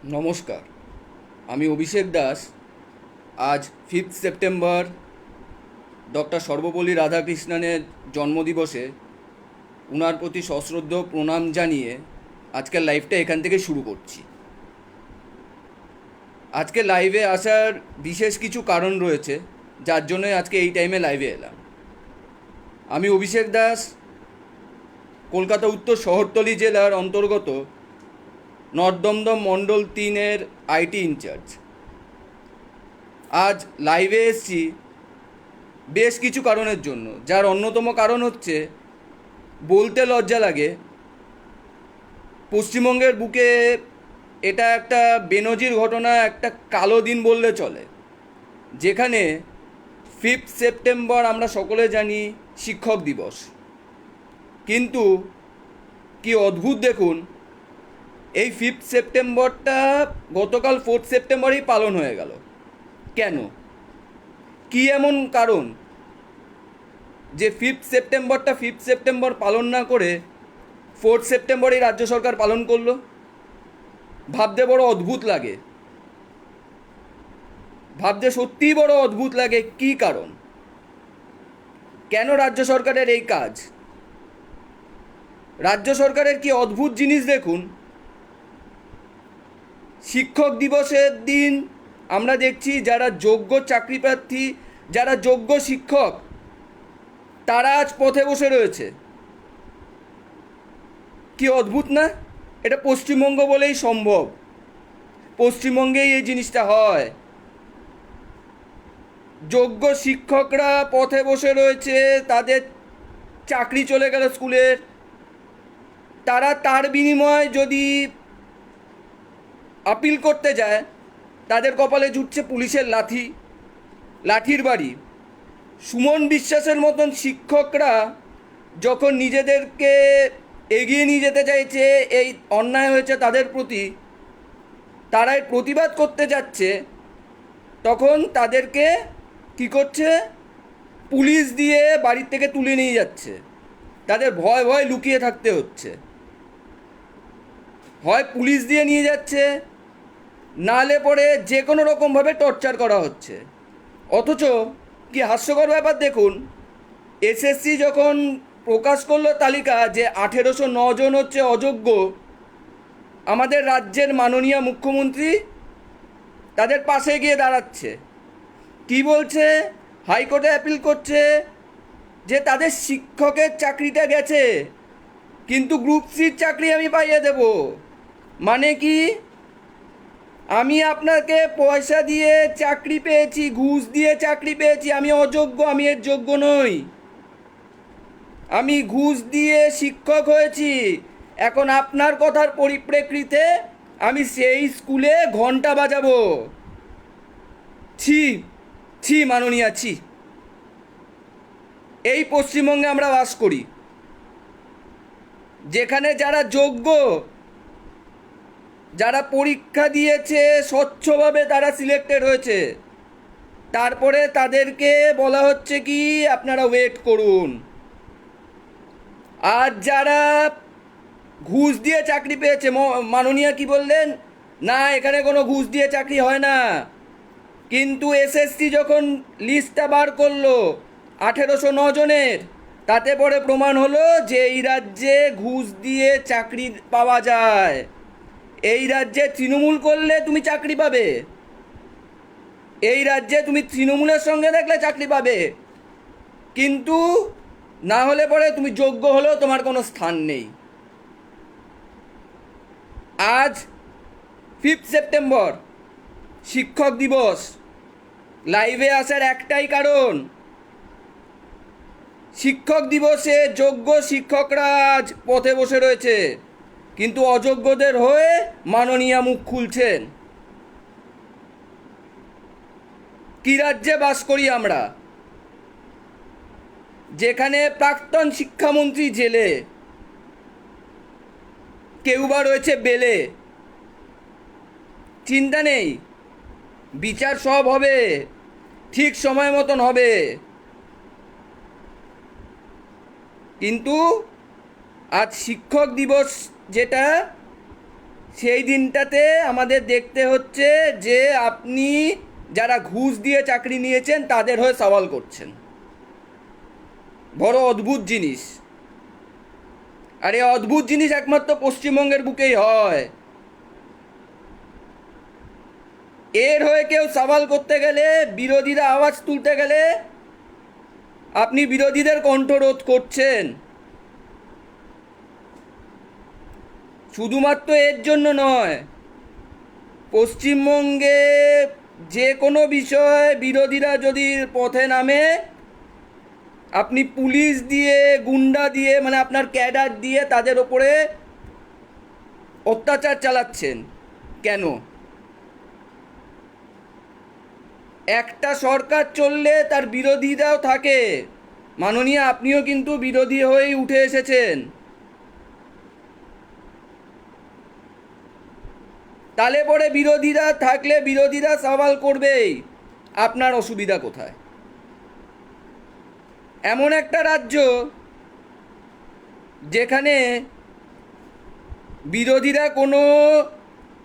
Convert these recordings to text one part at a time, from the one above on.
নমস্কার, আমি অভিষেক দাস। আজ 5 সেপ্টেম্বর ডক্টর সর্বপল্লী রাধাকৃষ্ণনের জন্মদিবসে উনার প্রতি সশ্রদ্ধ প্রণাম জানিয়ে আজকের লাইভটা এখান থেকে শুরু করছি। আজকে লাইভে আসার বিশেষ কিছু কারণ রয়েছে, যার জন্য আজকে এই টাইমে লাইভে এলাম। আমি অভিষেক দাস, কলকাতা উত্তর শহরতলি জেলার অন্তর্গত নর্থ দমদম মণ্ডল 3-এর আইটি ইনচার্জ। আজ লাইভে এসেছি বেশ কিছু কারণের জন্য, যার অন্যতম কারণ হচ্ছে, বলতে লজ্জা লাগে, পশ্চিমবঙ্গের বুকে এটা একটা বেনজির ঘটনা, একটা কালো দিন বললে চলে, যেখানে 5 সেপ্টেম্বর আমরা সকলে জানি শিক্ষক দিবস। কিন্তু কি অদ্ভুত দেখুন, এই 5 সেপ্টেম্বরটা গতকাল 4 সেপ্টেম্বরেই পালন হয়ে গেল। কেন? কি এমন কারণ যে 5 সেপ্টেম্বর পালন না করে 4 সেপ্টেম্বরেই রাজ্য সরকার পালন করলো? ভাবতে বড় অদ্ভুত লাগে, ভাবতে সত্যিই বড় অদ্ভুত লাগে। কি কারণ? কেন রাজ্য সরকারের এই কাজ? রাজ্য সরকারের কি অদ্ভুত জিনিস দেখুন। শিক্ষক দিবসের দিন আমরা দেখছি যারা যোগ্য চাকরিপ্রার্থী, যারা যোগ্য শিক্ষক, তারা আজ পথে বসে রয়েছে। কি অদ্ভুত না? এটা পশ্চিমবঙ্গ বলেই সম্ভব, পশ্চিমবঙ্গেই এই জিনিসটা হয়। যোগ্য শিক্ষকরা পথে বসে রয়েছে, তাদের চাকরি চলে গেল স্কুলের, তারা তার বিনিময়ে যদি আপিল করতে যায়, তাদের কপালে জুটছে পুলিশের লাঠির বাড়ি। সুমন বিশ্বাসের মতন শিক্ষকরা যখন নিজেদেরকে এগিয়ে নিয়ে যেতে চাইছে, এই অন্যায় হয়েছে তাদের প্রতি, তারাই প্রতিবাদ করতে যাচ্ছে, তখন তাদেরকে কি করছে? পুলিশ দিয়ে বাড়ির থেকে তুলে নিয়ে যাচ্ছে। তাদের ভয় ভয় লুকিয়ে থাকতে হচ্ছে। হয় পুলিশ দিয়ে নিয়ে যাচ্ছে, নালে পরে যে কোনো রকমভাবে টর্চার করা হচ্ছে। অথচ কি হাস্যকর ব্যাপার দেখুন, এসএসসি যখন প্রকাশ করলো তালিকা যে 1809 জন হচ্ছে অযোগ্য, আমাদের রাজ্যের মাননীয় মুখ্যমন্ত্রী তাদের পাশে গিয়ে দাঁড়াচ্ছে। কি বলছে? হাইকোর্টে অ্যাপিল করছে যে তাদের শিক্ষকের চাকরিটা গেছে, কিন্তু গ্রুপ সির চাকরি আমি পাইয়ে দেব। মানে কি? আমি আপনাকে পয়সা দিয়ে চাকরি পেয়েছি, ঘুষ দিয়ে চাকরি পেয়েছি, আমি অযোগ্য, আমি এর যোগ্য নই। আমি ঘুষ দিয়ে শিক্ষক হয়েছি, এখন আপনার কথার পরিপ্রেক্ষিতে আমি সেই স্কুলে ঘন্টা বাজাবো। ছি, ছি মাননীয়া, ছি। এই পশ্চিমবঙ্গে আমরা বাস করি, যেখানে যারা যোগ্য, যারা পরীক্ষা দিয়েছে স্বচ্ছভাবে, তারা সিলেক্টেড হয়েছে, তারপরে তাদেরকে বলা হচ্ছে কি আপনারা ওয়েট করুন। আর যারা ঘুষ দিয়ে চাকরি পেয়েছে, মাননীয়া কি বললেন? না, এখানে কোনো ঘুষ দিয়ে চাকরি হয় না। কিন্তু এসএসসি যখন লিস্টটা বার করলো 1809 জনের, তাতে পরে প্রমাণ হলো যে এই রাজ্যে ঘুষ দিয়ে চাকরি পাওয়া যায়। এই রাজ্যে তৃণমূল করলে তুমি চাকরি পাবে, এই রাজ্যে তুমি তৃণমূলের সঙ্গে দেখলে চাকরি পাবে, কিন্তু না হলে পরে তুমি যোগ্য হলেও তোমার কোনো স্থান নেই। আজ 5 সেপ্টেম্বর শিক্ষক দিবস, লাইভে আসার একটাই কারণ, শিক্ষক দিবসে যোগ্য শিক্ষকরা আজ পথে বসে রয়েছে, কিন্তু অযোগ্যদের হয়ে মাননীয়া মুখ খুলছেন। কি রাজ্যে বাস করি আমরা, যেখানে প্রাক্তন শিক্ষামন্ত্রী জেলে, কেউ বা রয়েছে বেলে? চিন্তা নেই, বিচার সব হবে, ঠিক সময় মতন হবে। কিন্তু আজ শিক্ষক দিবস, যেটা সেই দিনটাতে আমাদের দেখতে হচ্ছে যে আপনি যারা ঘুষ দিয়ে চাকরি নিয়েছেন তাদের হয়ে সওয়াল করছেন। বড় অদ্ভুত জিনিস। আর এই অদ্ভুত জিনিস একমাত্র পশ্চিমবঙ্গের বুকেই হয়। এর হয়ে কেউ সওয়াল করতে গেলে, বিরোধীরা আওয়াজ তুলতে গেলে আপনি বিরোধীদের কণ্ঠরোধ করছেন। শুধুমাত্র এর জন্য নয়, পশ্চিমবঙ্গে যে কোনো বিষয়ে বিরোধীরা যদি পথে নামে, আপনি পুলিশ দিয়ে, গুন্ডা দিয়ে, মানে আপনার ক্যাডার দিয়ে তাদের ওপরে অত্যাচার চালাচ্ছেন। কেন? একটা সরকার চললে তার বিরোধীরাও থাকে। মাননীয়, আপনিও কিন্তু বিরোধী হয়েই উঠে এসেছেন। তালে পরে বিরোধীরা থাকলে বিরোধীরা সওয়াল করবেই। আপনার অসুবিধা কোথায়? এমন একটা রাজ্য যেখানে বিরোধীরা কোনো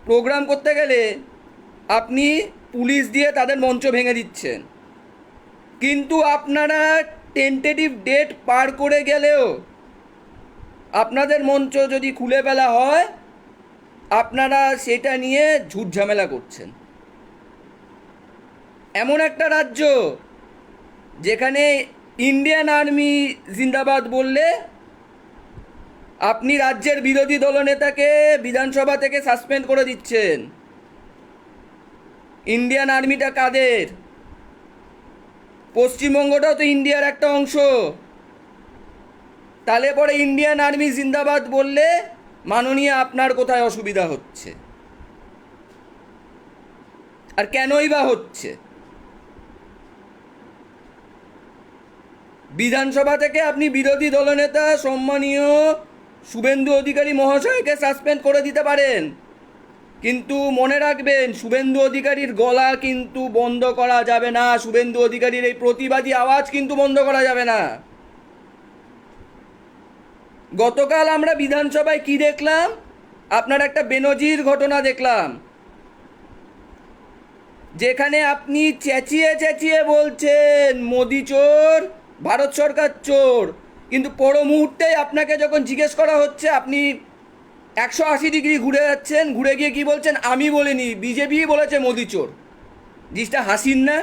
প্রোগ্রাম করতে গেলে আপনি পুলিশ দিয়ে তাদের মঞ্চ ভেঙে দিচ্ছেন, কিন্তু আপনারা টেন্টেটিভ ডেট পার করে গেলেও আপনাদের মঞ্চ যদি খুলে ফেলা হয়, আপনারা সেটা নিয়ে ঝুট ঝামেলা করছেন। এমন একটা রাজ্য যেখানে ইন্ডিয়ান আর্মি জিন্দাবাদ বললে আপনি রাজ্যের বিরোধী দলনেতাকে বিধানসভা থেকে সাসপেন্ড করে দিচ্ছেন। ইন্ডিয়ান আর্মিটা কাদের? পশ্চিমবঙ্গটাও তো ইন্ডিয়ার একটা অংশ। তাহলে পরে ইন্ডিয়ান আর্মি জিন্দাবাদ বললে মাননীয় আপনার কোথায় অসুবিধা হচ্ছে? আর কেনই বা হচ্ছে? বিধানসভা থেকে আপনি বিরোধী দলনেতা সম্মানীয় শুভেন্দু অধিকারী মহাশয়কে সাসপেন্ড করে দিতে পারেন, কিন্তু মনে রাখবেন শুভেন্দু অধিকারীর গলা কিন্তু বন্ধ করা যাবে না। শুভেন্দু অধিকারীর এই প্রতিবাদী আওয়াজ কিন্তু বন্ধ করা যাবে না। গতকাল আমরা বিধানসভায় কি দেখলাম? আপনার একটা বেনজির ঘটনা দেখলাম, যেখানে আপনি চেঁচিয়ে চেঁচিয়ে বলছেন মোদি চোর, ভারত সরকার চোর, কিন্তু পর মুহূর্তেই আপনাকে যখন জিজ্ঞেস করা হচ্ছে আপনি 180 ডিগ্রি ঘুরে যাচ্ছেন, ঘুরে গিয়ে কি বলছেন? আমি বলিনি, বিজেপি বলেছে মোদি চোর। জিনিসটা হাসির না?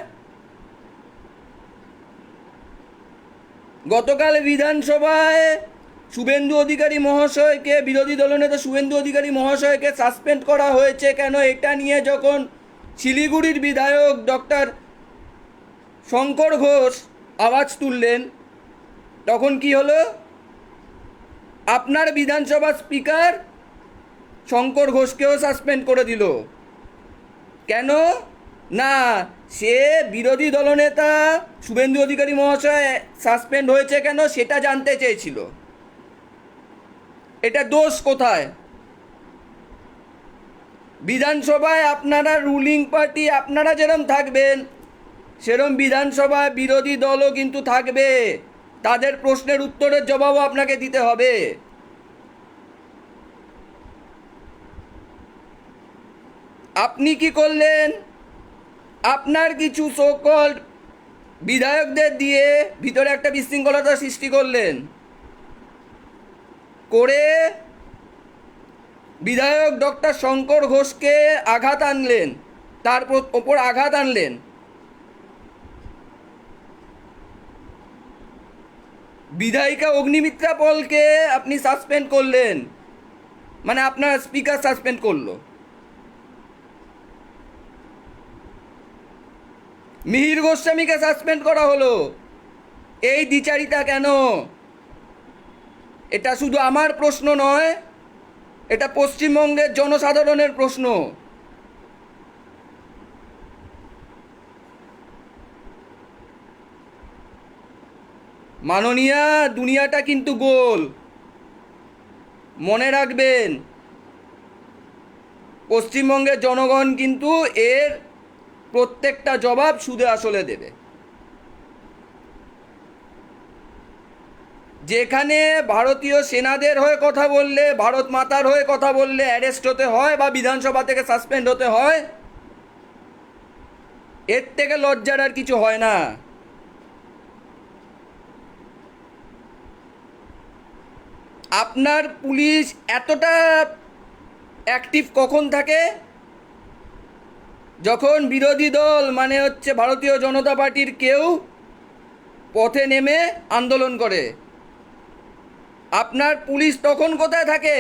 গতকাল বিধানসভায় শুভেন্দু অধিকারী মহাশয়কে, বিরোধী দলনেতা শুভেন্দু অধিকারী মহাশয়কে সাসপেন্ড করা হয়েছে কেন, এটা নিয়ে যখন শিলিগুড়ির বিধায়ক ডক্টর শঙ্কর ঘোষ আওয়াজ তুললেন, তখন কি হলো? আপনার বিধানসভা স্পিকার শঙ্কর ঘোষকেও সাসপেন্ড করে দিল। কেন? না, সে বিরোধী দলনেতা শুভেন্দু অধিকারী মহাশয় সাসপেন্ড হয়েছে কেন সেটা জানতে চেয়েছিল। এটা দোষ কোথায়? বিধানসভায় আপনারা রুলিং পার্টি, আপনারা যেরকম থাকবেন সেরকম বিধানসভায় বিরোধী দলও কিন্তু থাকবে। তাদের প্রশ্নের উত্তরের জবাবও আপনাকে দিতে হবে। আপনি কি করলেন? আপনার কিছু সো-কল্ড বিধায়কদের দিয়ে ভিতরে একটা বিশৃঙ্খলতা সৃষ্টি করলেন, করে বিধায়ক ডক্টর শঙ্কর ঘোষকে আঘাত আনলেন, তার ওপর আঘাত আনলেন। বিধায়িকা অগ্নিমিত্রা পলকে আপনি সাসপেন্ড করলেন, মানে আপনার স্পিকার সাসপেন্ড করলো। মিহির গোস্বামীকে সাসপেন্ড করা হলো। এই দ্বিচারিতা কেন? এটা শুধু আমার প্রশ্ন নয়, এটা পশ্চিমবঙ্গের জনসাধারণের প্রশ্ন। মাননীয়া, দুনিয়াটা কিন্তু গোল, মনে রাখবেন। পশ্চিমবঙ্গের জনগণ কিন্তু এর প্রত্যেকটা জবাব সুদে আসলে দেবে। যেখানে ভারতীয় সেনাদের হয়ে কথা বললে, ভারত মাতার হয়ে কথা বললে অ্যারেস্ট হতে হয় বা বিধানসভা থেকে সাসপেন্ড হতে হয়, এর থেকে লজ্জার আর কিছু হয় না। আপনার পুলিশ এতটা অ্যাক্টিভ কখন থাকে? যখন বিরোধী দল মানে হচ্ছে ভারতীয় জনতা পার্টির কেউ পথে নেমে আন্দোলন করে। আপনার পুলিশ তখন কোথায় থাকে?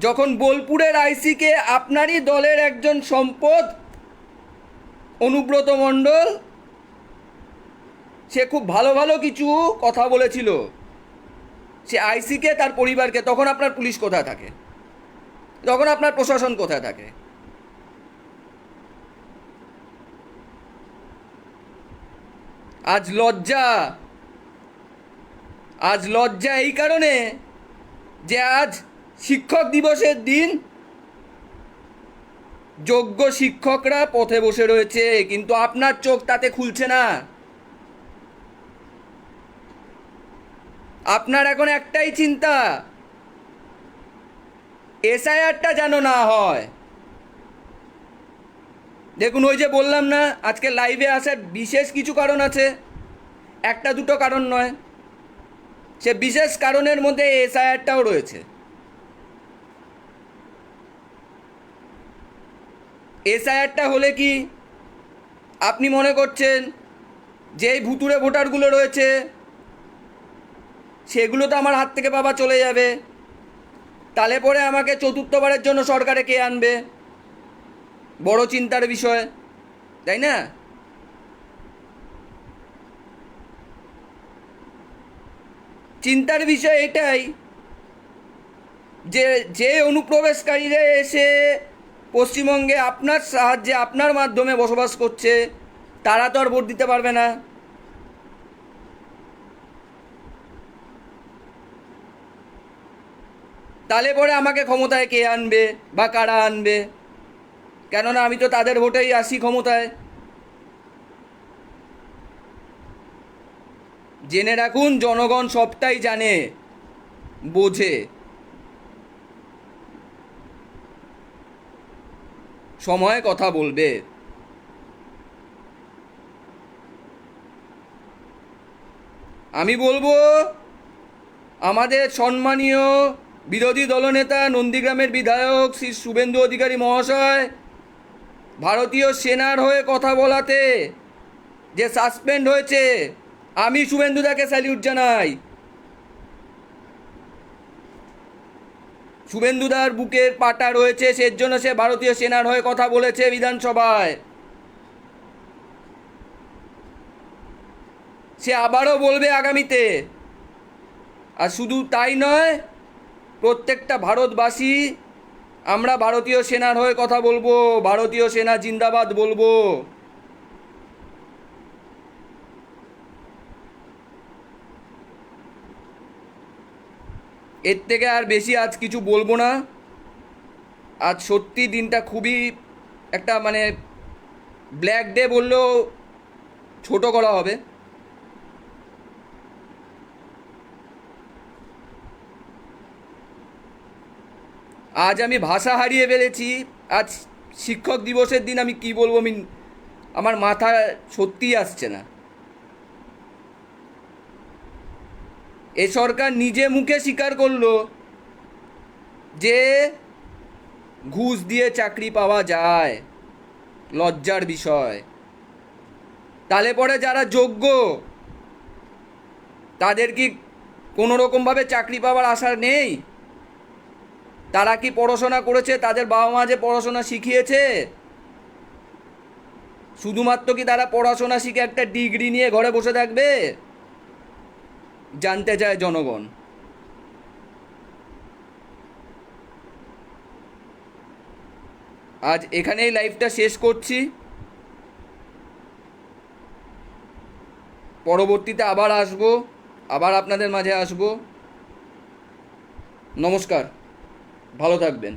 যখন বোলপুরের আইসিকে আপনারই দলের একজন সম্পদ অনুব্রত মণ্ডল, সে খুব ভালো ভালো কিছু কথা বলেছিল, সে আইসিকে তার পরিবারকে, তখন আপনার পুলিশ কোথায় থাকে? তখন আপনার প্রশাসন কোথায় থাকে? আজ লজ্জা, আজ লজ্জা এই কারণে যে আজ শিক্ষক দিবসের দিন যোগ্য শিক্ষকরা পথে বসে রয়েছে, কিন্তু আপনার চোখ তাতে খুলছে না। আপনার এখন একটাই চিন্তা, এসআইআরটা যেন না হয়। দেখুন, ওই যে বললাম না, আজকে লাইভে আসার বিশেষ কিছু কারণ আছে, একটা দুটো কারণ নয়, সে বিশেষ কারণের মধ্যে এসআইআরটাও রয়েছে। এসআইআরটা হলে কি আপনি মনে করছেন যে এই ভুতুড়ে ভোটারগুলো রয়েছে সেগুলো তো আমার হাত থেকে বাবা চলে যাবে, তাহলে পরে আমাকে চতুর্থবারের জন্য সরকারে কে আনবে? বড় চিন্তার বিষয়, তাই না? চিন্তার বিষয় এটাই যে যে অনুপ্রবেশকারীরা এসে পশ্চিমবঙ্গে আপনার সাহায্যে আপনার মাধ্যমে বসবাস করছে, তারা তো আর ভোট দিতে পারবে না। তাহলে পরে আমাকে ক্ষমতায় কে আনবে বা কারা আনবে? কেননা আমি তো তাদের ভোটেই আসি ক্ষমতায়। জেনে রাখুন, জনগণ সবটাই জানে, বোঝে। সময় কথা বলবে। আমি বলবো আমাদের সম্মানীয় বিরোধী দলনেতা নন্দীগ্রামের বিধায়ক শ্রী শুভেন্দু অধিকারী মহাশয় ভারতীয় সেনার হয়ে কথা বলাতে যে সাসপেন্ড হয়েছে, আমি শুভেন্দুদাকে স্যালিউট জানাই। শুভেন্দুদার বুকের পাটা রয়েছে, সের জন্য সে ভারতীয় সেনার হয়ে কথা বলেছে বিধানসভায়। সে আবারও বলবে আগামীতে। আর শুধু তাই নয়, প্রত্যেকটা ভারতবাসী আমরা ভারতীয় সেনার হয়ে কথা বলবো, ভারতীয় সেনা জিন্দাবাদ বলবো। এর থেকে আর বেশি আজ কিছু বলবো না। আজ সত্যি দিনটা খুবই একটা মানে ব্ল্যাক ডে বললেও ছোট করা হবে। আজ আমি ভাষা হারিয়ে ফেলেছি। আজ শিক্ষক দিবসের দিন আমি কি বলবো, আমার মাথা সত্যিই আসছে না। এ সরকার নিজে মুখে স্বীকার করলো যে ঘুষ দিয়ে চাকরি পাওয়া যায়, লজ্জার বিষয়। তাহলে পরে যারা যোগ্য তাদের কি কোনো রকমভাবে চাকরি পাওয়ার আশা নেই? তারা কি পড়াশোনা করেছে? তাদের বাবা মা যে পড়াশোনা শিখিয়েছে, শুধুমাত্র কি তারা পড়াশোনা শিখে একটা ডিগ্রি নিয়ে ঘরে বসে থাকবে? জানতে চায় জনগণ। আজ এখানেই লাইভটা শেষ করছি। পরবর্তীতে আবার আসবো, আবার আপনাদের মাঝে আসবো। নমস্কার, ভালো থাকবেন।